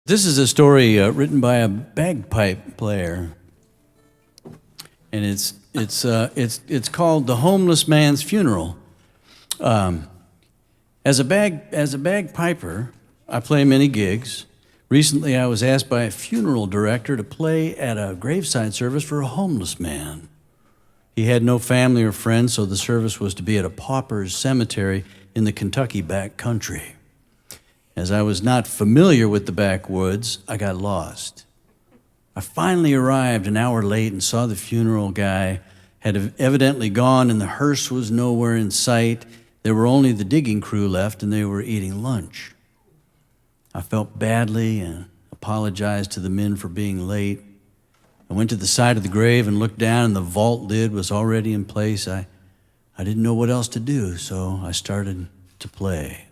This is a story written by a bagpipe player, and it's called "The Homeless Man's Funeral." As a bagpiper, I play many gigs. Recently, I was asked by a funeral director to play at a graveside service for a homeless man. He had no family or friends, so the service was to be at a pauper's cemetery in the Kentucky back country. As I was not familiar with the backwoods, I got lost. I finally arrived an hour late and saw the funeral guy had evidently gone, and the hearse was nowhere in sight. There were only the digging crew left, and they were eating lunch. I felt badly and apologized to the men for being late. I went to the side of the grave and looked down, and the vault lid was already in place. I didn't know what else to do, so I started to play.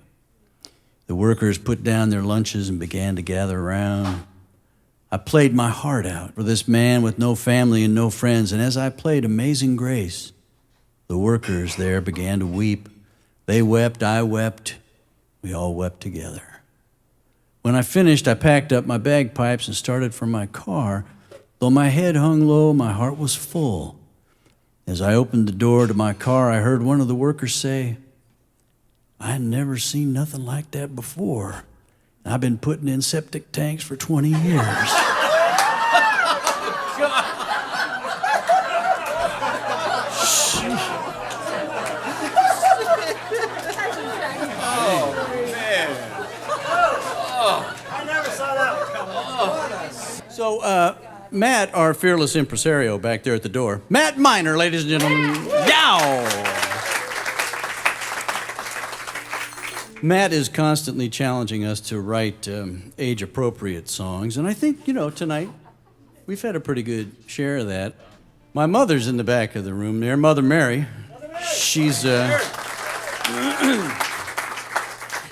The workers put down their lunches and began to gather around. I played my heart out for this man with no family and no friends, and as I played Amazing Grace, the workers there began to weep. They wept, I wept, we all wept together. When I finished, I packed up my bagpipes and started for my car. Though my head hung low, my heart was full. As I opened the door to my car, I heard one of the workers say, "I had never seen nothing like that before. I've been putting in septic tanks for 20 years. So, Matt, our fearless impresario back there at the door. Matt Miner, ladies and gentlemen. Yow! Matt is constantly challenging us to write age-appropriate songs, and I think, tonight we've had a pretty good share of that. My mother's in the back of the room there, Mother Mary. She's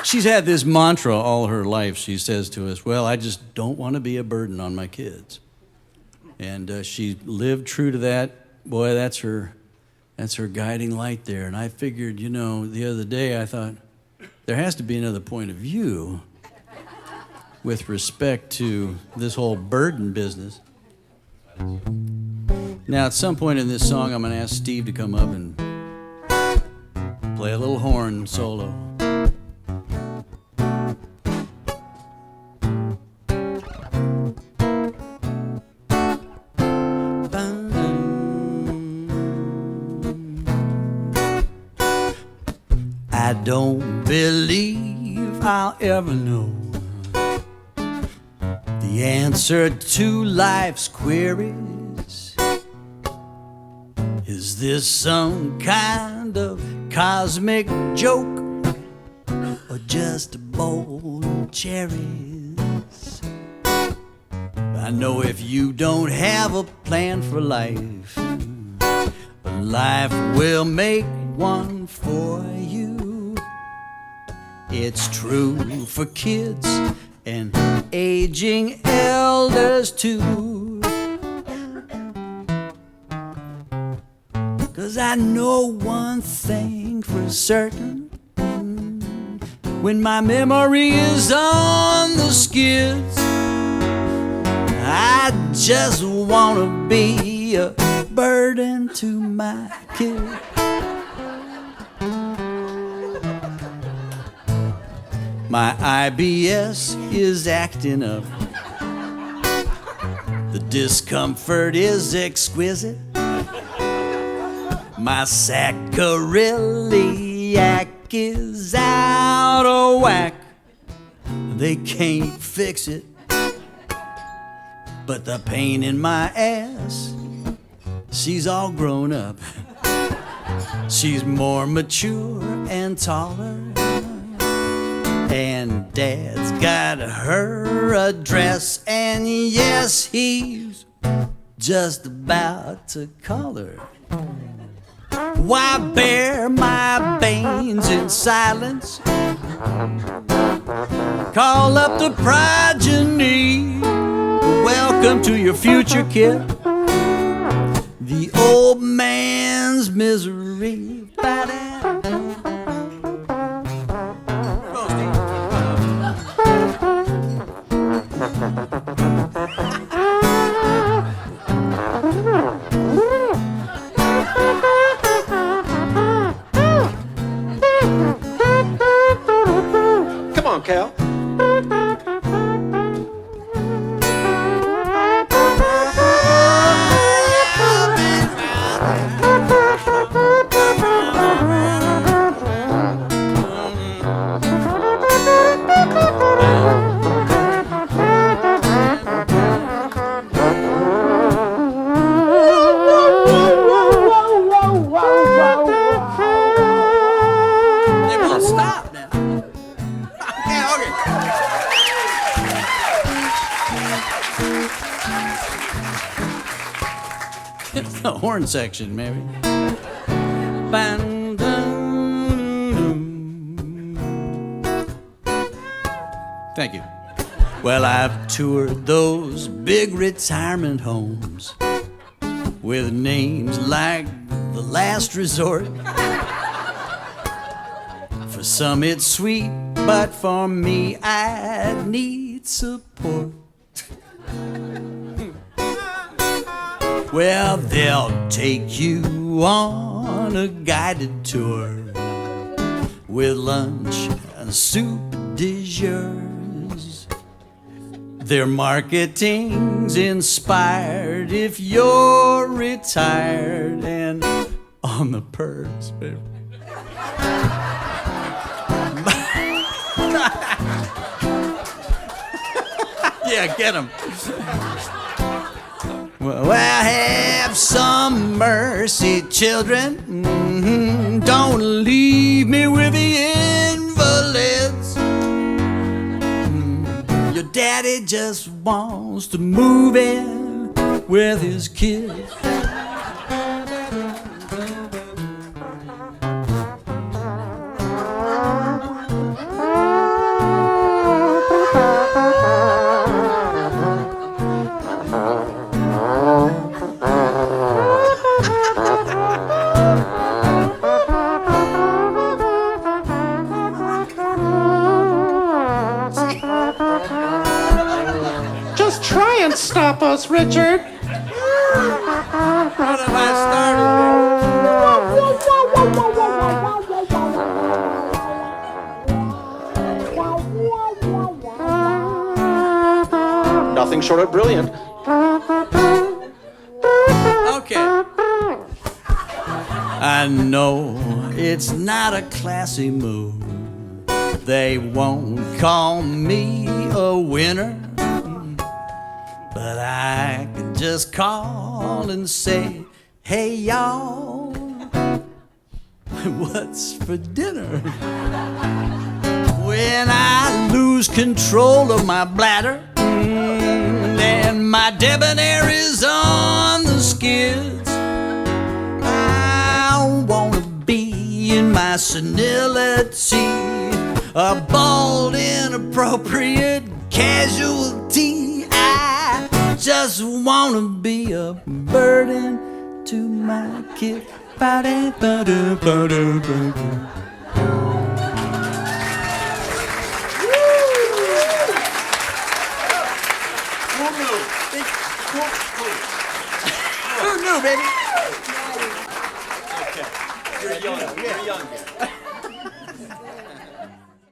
she's had this mantra all her life. She says to us, "Well, I just don't want to be a burden on my kids." And she lived true to that. Boy, that's her guiding light there. And I figured, the other day I thought, there has to be another point of view with respect to this whole burden business. Now, at some point in this song, I'm going to ask Steve to come up and play a little horn solo. I don't believe I'll ever know the answer to life's queries. Is this some kind of cosmic joke or just a bowl of cherries? I know if you don't have a plan for life, life will make one for you. It's true for kids and aging elders too. 'Cause I know one thing for certain, when my memory is on the skids, I just wanna be a burden to my kids. My IBS is acting up. The discomfort is exquisite. My sacroiliac is out of whack. They can't fix it. But the pain in my ass, she's all grown up. She's more mature and taller. And Dad's got her address, and yes, he's just about to call her. Why bear my banes in silence? Call up the progeny. Welcome to your future, kid. The old man's misery. Ba-da. Horn section, maybe. Thank you. Well, I've toured those big retirement homes with names like The Last Resort. For some it's sweet, but for me I need support. Well, they'll take you on a guided tour with lunch and soup du jour. Their marketing's inspired if you're retired and on the purse, baby. Yeah, get 'em. Well, have some mercy, children. Don't leave me with the invalids. Your daddy just wants to move in with his kids. Try and stop us, Richard. What have I started? Nothing short of brilliant. Okay. I know it's not a classy move. They won't call me a winner. But I could just call and say, hey y'all, what's for dinner? When I lose control of my bladder and my debonair is on the skids, I wanna be in my senility, a bald, inappropriate casualty. Just wanna be a burden to my kid. Who knew, baby? Okay. You're young.